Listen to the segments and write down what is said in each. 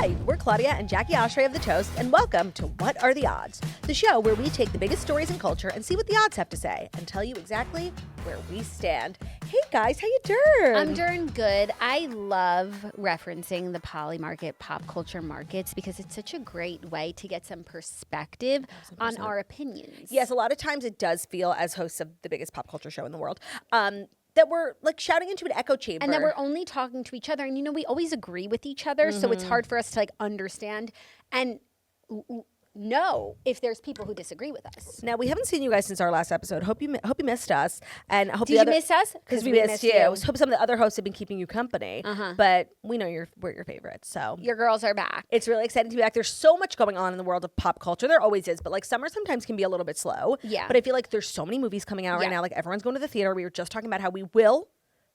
Hi, we're Claudia and Jackie Oshray of The Toast, and welcome to What Are the Odds, the show where we take the biggest stories in culture and see what the odds have to say and tell you exactly where we stand. Hey guys, how you doing? I'm doing good. I love referencing the Poly Market pop culture markets because it's such a great way to get some perspective on our opinions. Yes, a lot of times it does feel, as hosts of the biggest pop culture show in the world, that we're like shouting into an echo chamber. And that we're only talking to each other. And, you know, we always agree with each other. So it's hard for us to like understand and know if there's people who disagree with us. Now, we haven't seen you guys since our last episode. Hope you missed us. And I hope Did you miss us? Because we missed you. Hope some of the other hosts have been keeping you company. But we know we're your favorites. So Your girls are back. it's really exciting to be back. There's so much going on in the world of pop culture. There always is. But like summer sometimes can be a little bit slow. Yeah. But I feel like there's so many movies coming out right now. Like everyone's going to the theater. We were just talking about how we will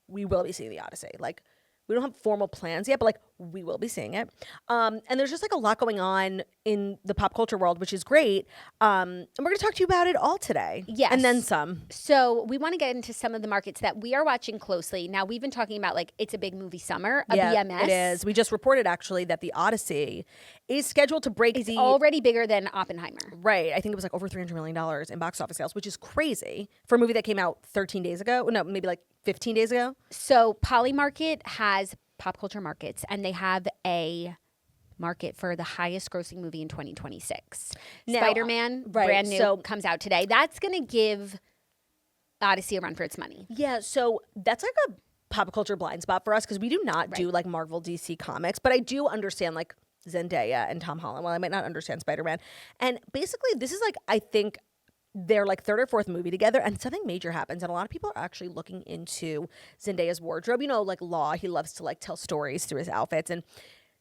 be seeing the Odyssey. Like we don't have formal plans yet, but like we will be seeing it. And there's just like a lot going on in the pop culture world, which is great. And we're going to talk to you about it all today. Yes. And then some. So we want to get into some of the markets that we are watching closely. Now, we've been talking about like it's a big movie summer, BMS. It is. We just reported actually that the Odyssey is scheduled to break It's already bigger than Oppenheimer. Right. I think it was like over $300 million in box office sales, which is crazy for a movie that came out 13 days ago. No, maybe like 15 days ago. So Poly Market has pop culture markets, and they have a market for the highest grossing movie in 2026. Now, Spider-Man, right, brand new, so- comes out today. That's going to give Odyssey a run for its money. Yeah. So that's like a pop culture blind spot for us because we do not do like Marvel DC comics, but I do understand like Zendaya and Tom Holland. Well, I might not understand Spider-Man. And basically this is like, I think their like third or fourth movie together and something major happens. And a lot of people are actually looking into Zendaya's wardrobe. You know, like Law, he loves to like tell stories through his outfits. And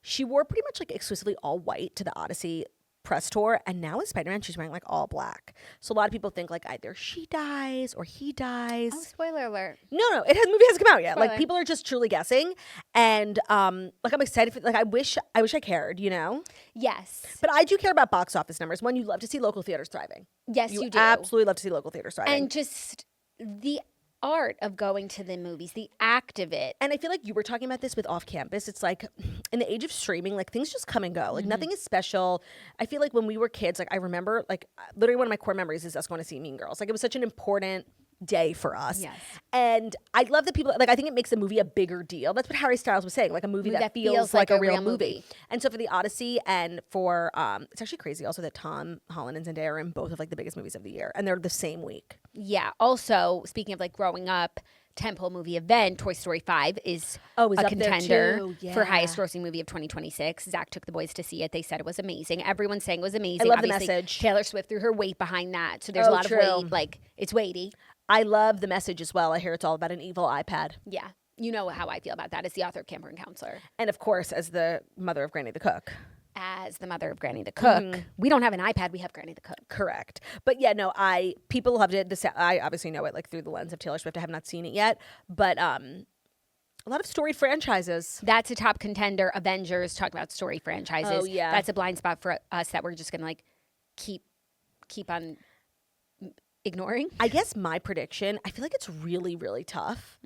she wore pretty much like exclusively all white to the Odyssey press tour, and now with Spider-Man she's wearing like all black. So a lot of people think like either she dies or he dies. Oh, spoiler alert. No, movie hasn't come out yet. Spoiler. Like people are just truly guessing, and like I'm excited for, like I wish I cared, you know. Yes. But I do care about box office numbers. One, you love to see local theaters thriving. Yes, you do. Absolutely love to see local theaters thriving. And just the art of going to the movies, the act of it. And I feel like you were talking about this with Off Campus. It's like in the age of streaming, like things just come and go. Like nothing is special. I feel like when we were kids, like I remember like literally one of my core memories is us going to see Mean Girls. Like it was such an important day for us. Yes. And I love that people, like I think it makes a movie a bigger deal. That's what Harry Styles was saying, like a movie that feels like a real movie. And so for the Odyssey and for, it's actually crazy also that Tom Holland and Zendaya are in both of like the biggest movies of the year. And they're the same week. Yeah. Also, speaking of like growing up, tentpole movie event, Toy Story 5 is is a up there contender too. for Yeah. highest grossing movie of 2026. Zach took the boys to see it. They said it was amazing. Everyone's saying it was amazing. I love the Obviously, message. Taylor Swift threw her weight behind that. So there's Oh, a lot true. of weight. Like, it's weighty. I love the message as well. I hear it's all about an evil iPad. Yeah. You know how I feel about that as the author of Camper and Counselor. And of course, as the mother of Granny the Cook. As the mother of Granny the Cook, we don't have an iPad. We have Granny the Cook. Correct. But yeah, no, people loved it. I obviously know it like through the lens of Taylor Swift. I have not seen it yet, but a lot of storied franchises. That's a top contender. Avengers, talk about story franchises. Oh, yeah. That's a blind spot for us that we're just going to like keep on ignoring. I guess my prediction, I feel like it's really, really tough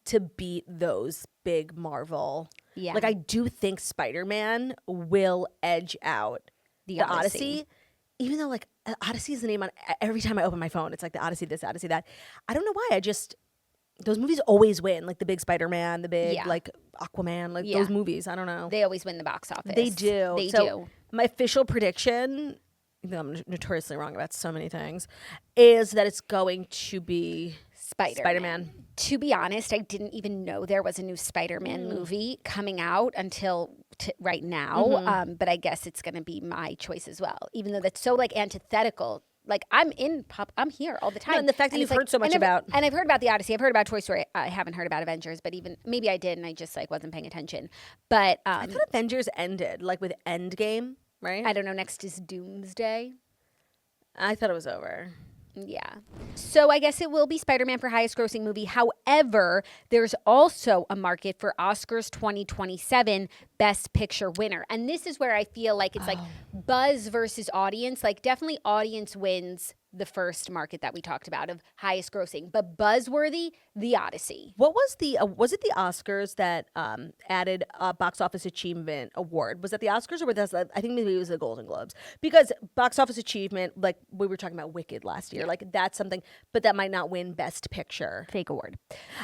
to beat those big Marvel. Yeah. Like I do think Spider-Man will edge out The Odyssey. even though like Odyssey is the name on every time I open my phone. It's like the Odyssey this, Odyssey that. I don't know why. Those movies always win. Like the big Spider-Man, the big like Aquaman, like those movies. I don't know. They always win the box office. They do. They So do. My official prediction, even though I'm notoriously wrong about so many things, is that it's going to be Spider-Man. To be honest, I didn't even know there was a new Spider-Man movie coming out until right now. But I guess it's going to be my choice as well, even though that's so like antithetical. Like I'm in pop, I'm here all the time. No, and the fact that you've heard so much about, and I've heard about the Odyssey, I've heard about Toy Story. I haven't heard about Avengers, but even maybe I did, and I just like wasn't paying attention. But I thought Avengers ended like with Endgame, right? I don't know. Next is Doomsday. I thought it was over. Yeah. So I guess it will be Spider-Man for highest grossing movie. However, there's also a market for Oscars 2027 Best Picture winner. And this is where I feel like it's like buzz versus audience. Like definitely audience wins the first market that we talked about of highest grossing, but buzzworthy, The Odyssey. What was was it the Oscars that added a box office achievement award? Was that the Oscars or was that, I think maybe it was the Golden Globes? Because box office achievement, like we were talking about Wicked last year, like that's something, but that might not win Best Picture. Fake award.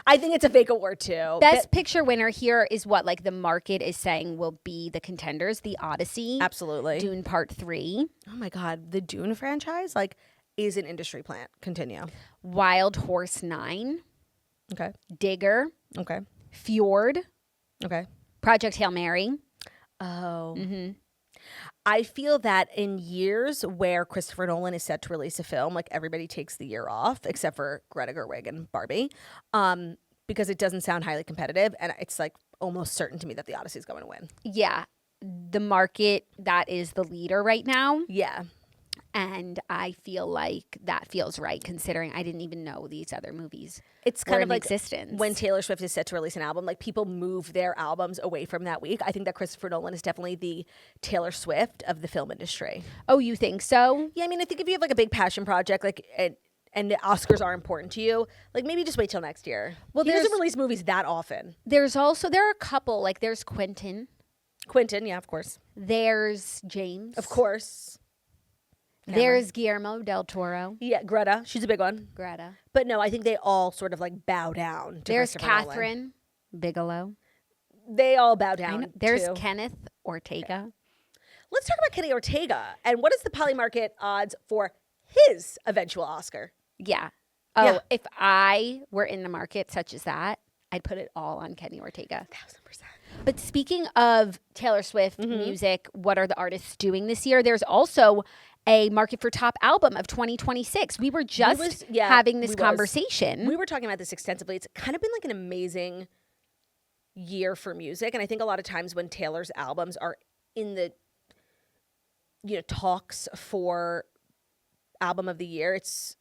I think it's a fake award too. Best Picture winner here is what like the market is saying will be the contenders, The Odyssey. Absolutely. Dune Part 3. Oh my God, the Dune franchise is an industry plant. Continue. Wild Horse 9. Okay. Digger. Okay. Fjord. Okay. Project Hail Mary. Oh. Mm-hmm. I feel that in years where Christopher Nolan is set to release a film, like everybody takes the year off, except for Greta Gerwig and Barbie, because it doesn't sound highly competitive, and it's like almost certain to me that The Odyssey is going to win. Yeah. The market that is the leader right now. Yeah. And I feel like that feels right considering I didn't even know these other movies It's were kind of in like existence. when Taylor Swift is set to release an album, like people move their albums away from that week. I think that Christopher Nolan is definitely the Taylor Swift of the film industry. Oh, you think so? Yeah, I mean, I think if you have like a big passion project, like and the Oscars are important to you, like maybe just wait till next year. Well, He doesn't there's- release movies that often. There are a couple, like there's Quentin, Quentin, yeah, of course. there's James. Of course. There's Guillermo del Toro. Yeah, Greta. She's a big one. Greta. But no, I think they all sort of like bow down to There's Christopher Nolan. Catherine Bigelow. They all bow I down. know. There's too. Kenneth Ortega. Let's talk about Kenny Ortega. And what is the Poly Market odds for his eventual Oscar? Yeah. Oh, Yeah. if I were in the market such as that, I'd put it all on Kenny Ortega. 1,000%. But speaking of Taylor Swift Mm-hmm. music, what are the artists doing this year? There's also a market for top album of 2026. We were just having this conversation. We were talking about this extensively. It's kind of been like an amazing year for music. And I think a lot of times when Taylor's albums are in the talks for album of the year, it's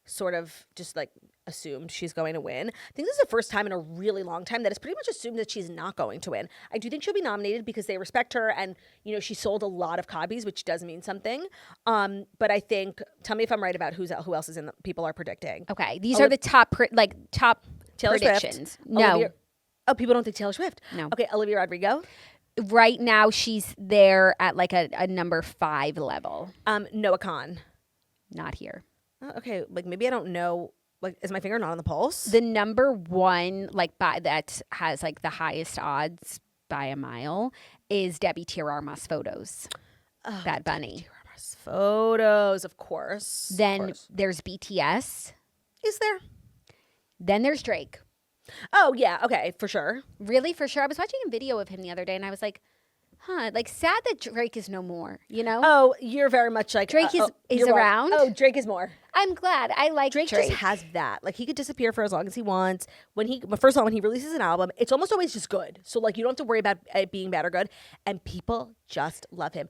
sort of just like assumed she's going to win. I think this is the first time in a really long time that it's pretty much assumed that she's not going to win. I do think she'll be nominated because they respect her and, she sold a lot of copies, which does mean something. But I think, tell me if I'm right about who else is in the people are predicting. Okay, these are the top Taylor predictions. Swift. No. Oh, people don't think Taylor Swift. No. Okay, Olivia Rodrigo. Right now, she's there at like a number 5 level. Noah Khan. Not here. Oh, okay, like maybe I don't know. Like, is my finger not on the pulse? The number 1, that has like the highest odds by a mile, is Debbie Tirarmas Photos. Oh, Bad Bunny. Photos, of course. Then there's BTS. Is there? Then there's Drake. Oh yeah, okay, for sure. Really, for sure. I was watching a video of him the other day, and I was like, like sad that Drake is no more, Oh, you're very much like Drake is you're right. around. Oh, Drake is more. I'm glad. I like Drake Drake. just has that. Like he could disappear for as long as he wants. First of all, when he releases an album, it's almost always just good. So like you don't have to worry about it being bad or good. And people just love him.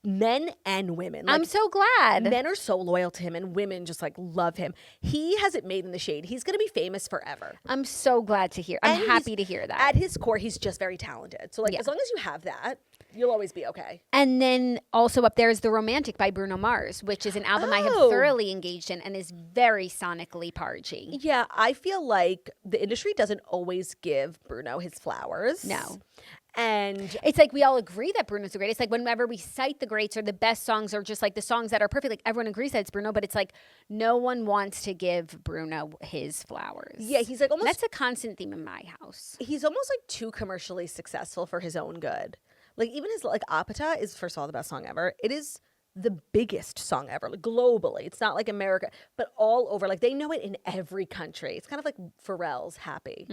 Men and women. Like, I'm so glad. men are so loyal to him and women just like love him. He has it made in the shade. He's gonna be famous forever. I'm so glad to hear. I'm And happy to hear that. At his core, he's just very talented. So like as long as you have that, you'll always be okay. And then also up there is The Romantic by Bruno Mars, which is an album I have Oh. thoroughly engaged in and is very sonically pargy. Yeah, I feel like the industry doesn't always give Bruno his flowers. No. And It's like we all agree that Bruno's the greatest. Like whenever we cite the greats or the best songs or just like the songs that are perfect, like everyone agrees that it's Bruno, but it's like no one wants to give Bruno his flowers. yeah, he's like almost That's a constant theme in my house. he's almost like too commercially successful for his own good. Like even his like Apata is first of all the best song ever. It is the biggest song ever, like globally. It's not like America, but all over. Like they know it in every country. It's kind of like Pharrell's Happy.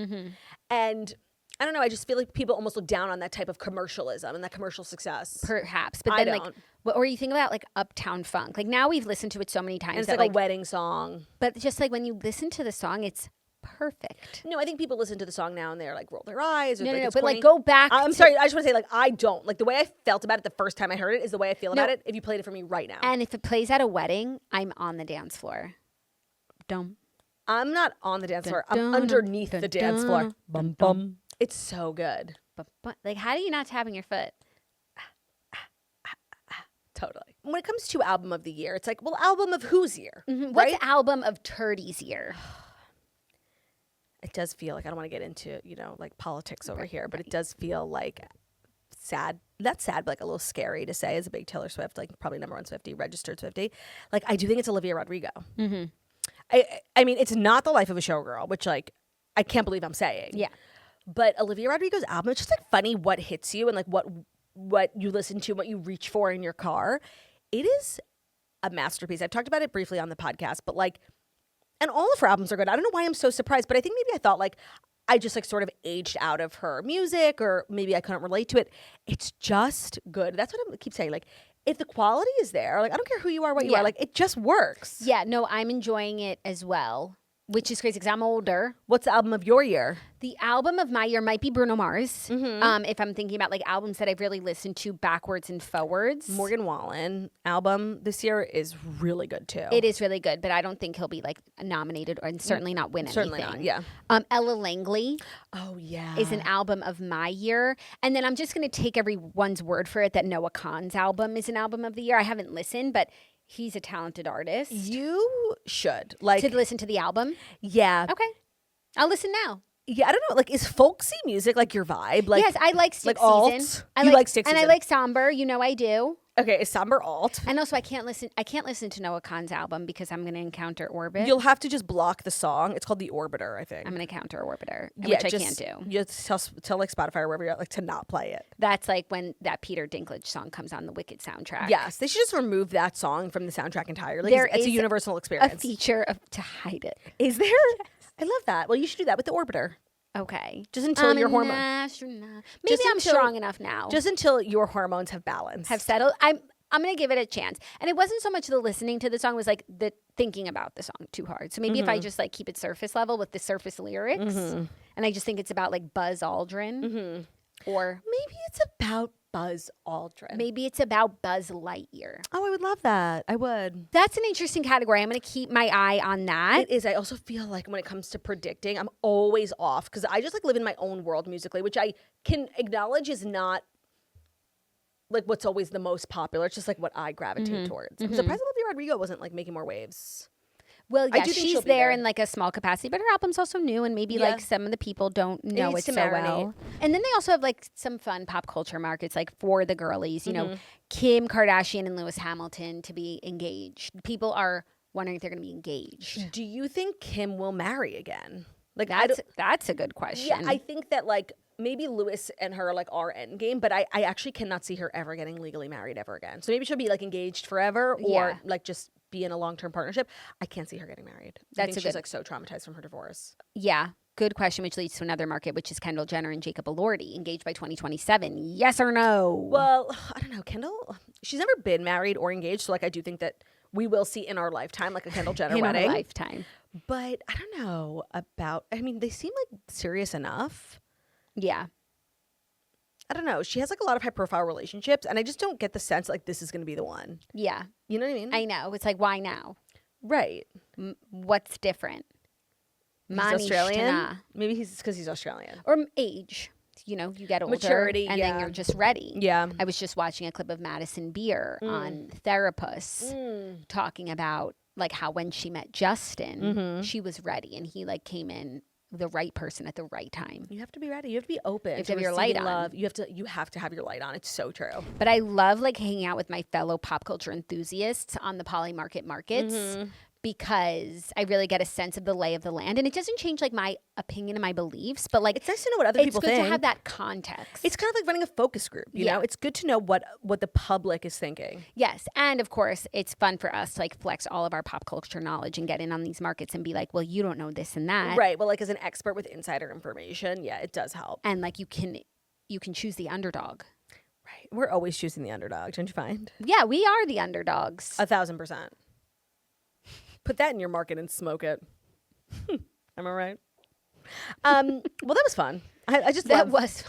And I don't know. I just feel like people almost look down on that type of commercialism and that commercial success. Perhaps. But I then don't. or you think about like Uptown Funk. Like now we've listened to it so many times And it's that like a wedding song. but just like when you listen to the song, it's perfect. No, I think people listen to the song now and they're like roll their eyes. Or No, like no, it's but corny. like go back. I'm to- sorry. I just want to say like I don't like the way I felt about it the first time I heard it is the way I feel about it. If you played it for me right now, And if it plays at a wedding, I'm on the dance floor. Dum. I'm not on the dance floor. I'm dun, underneath dun, the dance dun, floor. dun, Bum dun. bum. It's so good. But like, how do you not tapping your foot? Totally. when it comes to album of the year, it's like, well, album of whose year, What's right? album of Turdy's year? It does feel like, I don't want to get into, like politics over here, but it does feel like sad. Not sad, but like a little scary to say as a big Taylor Swift, like probably number one Swiftie, registered Swiftie. Like, I do think it's Olivia Rodrigo. I mean, it's not The Life of a Showgirl, which like I can't believe I'm saying. Yeah. But Olivia Rodrigo's album, it's just like funny what hits you and like what you listen to, what you reach for in your car. It is a masterpiece. I've talked about it briefly on the podcast, but like, and all of her albums are good. I don't know why I'm so surprised, but I think maybe I thought like I just like sort of aged out of her music, or maybe I couldn't relate to it. It's just good. That's what I keep saying. Like, if the quality is there, like I don't care who you are, what you are, like it just works. Yeah, no, I'm enjoying it as well, which is crazy because I'm older. What's the album of your year? The album of my year might be Bruno Mars. If I'm thinking about like albums that I've really listened to backwards and forwards. Morgan Wallen album this year is really good too. It is really good, but I don't think he'll be like nominated and certainly not win Certainly anything. not, yeah. Ella Langley Oh yeah. is an album of my year. And then I'm just going to take everyone's word for it that Noah Kahan's album is an album of the year. I haven't listened, but he's a talented artist. You should like To listen to the album? yeah. Okay. I'll listen now. Yeah, I don't know. Like, is folksy music like your vibe? Like, yes, I like Stick like Season. alt? I You like Stick And I Season? like Somber. You know I do. okay, is somber alt? And also I can't listen to Noah Kahan's album because I'm going to encounter Orbit. You'll have to just block the song. It's called The Orbiter, I think. I'm going to counter Orbiter, yeah, which I just, can't do. You tell like Spotify or wherever you're at, like to not play it. That's like when that Peter Dinklage song comes on the Wicked soundtrack. Yes, they should just remove that song from the soundtrack entirely. 'Cause There it's a is universal A experience. feature to hide it. Is there? I love that. Well, you should do that with The Orbiter. Okay. Just until I'm your an hormones. astronaut. Maybe Just I'm until- strong enough now. Just until your hormones have balance. have settled. I'm going to give it a chance. And it wasn't so much the listening to the song, it was like the thinking about the song too hard. So maybe if I just like keep it surface level with the surface lyrics, and I just think it's about like Buzz Aldrin, or Maybe it's about Buzz Aldrin. maybe it's about Buzz Lightyear. Oh, I would love that. I would. That's an interesting category. I'm going to keep my eye on that. It is. I also feel like when it comes to predicting, I'm always off because I just like live in my own world musically, which I can acknowledge is not like what's always the most popular. It's just like what I gravitate towards. I'm surprised Olivia Rodrigo wasn't like making more waves. Well, I yeah, do think she's she'll be there there. in like a small capacity, but her album's also new, and maybe Yeah. like some of the people don't know needs it to so marinate. well. And then they also have like some fun pop culture markets, like for the girlies, you Mm-hmm. know, Kim Kardashian and Lewis Hamilton to be engaged. People are wondering if they're going to be engaged. Do you think Kim will marry again? Like I don't, That's a good question. yeah, I think that like maybe Lewis and her like are endgame, but I actually cannot see her ever getting legally married ever again. So maybe she'll be like engaged forever or Yeah. like just be in a long-term partnership. I can't see her getting married. I That's think a she's good- like so traumatized from her divorce. Yeah. Good question, which leads to another market, which is Kendall Jenner and Jacob Elordi, engaged by 2027. Yes or no? Well, I don't know. Kendall, she's never been married or engaged. So, like, I do think that we will see in our lifetime, like, a Kendall Jenner in our wedding. lifetime. But I don't know about, I mean, they seem like serious enough. Yeah. I don't know. She has, like, a lot of high profile relationships. And I just don't get the sense, like, this is going to be the one. Yeah. You know what I mean? I know. It's like, why now? right. What's different? He's Manish Australian. Tana. Maybe he's because he's Australian. Or age. You know, you get older. Maturity, and yeah. then you're just ready. Yeah. I was just watching a clip of Madison Beer on Therapist talking about like how when she met Justin, she was ready and he like came in the right person at the right time. You have to be ready. You have to be open. have to have your light receiving on. love. You have to have your light on. It's so true. But I love like hanging out with my fellow pop culture enthusiasts on the Poly markets because I really get a sense of the lay of the land. And it doesn't change like my opinion and my beliefs, but like It's nice to know what other it's people good think. to have that context. It's kind of like running a focus group, you Yeah. know? It's good to know what the public is thinking. Yes. And of course, it's fun for us to like flex all of our pop culture knowledge and get in on these markets and be like, well, you don't know this and that. Right. Well, like as an expert with insider information, yeah, it does help. And like you can choose the underdog. Right. We're always choosing the underdog, don't you find? Yeah, we are the underdogs. 1,000%. Put that in your market and smoke it. Am I right? Well, that was fun. I just That love, was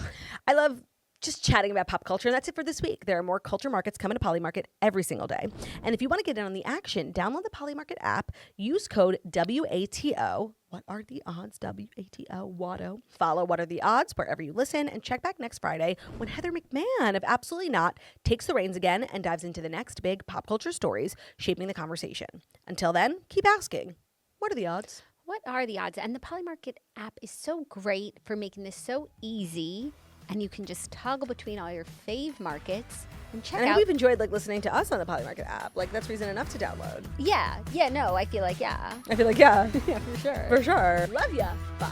I love just chatting about pop culture. And that's it for this week. There are more culture markets coming to Polymarket every single day. And if you want to get in on the action, download the Polymarket app, use code WATO. What are the odds? WATO, WATO. Follow What Are the Odds wherever you listen, and check back next Friday when Heather McMahon of Absolutely Not takes the reins again and dives into the next big pop culture stories shaping the conversation. Until then, keep asking, what are the odds? What are the odds? And the Polymarket app is so great for making this so easy. And you can just toggle between all your fave markets and check And out. we've enjoyed listening to us on the Polymarket app. That's reason enough to download. Yeah, no, I feel like, yeah. I feel like, yeah, Yeah, for sure. for sure. Love ya. Bye.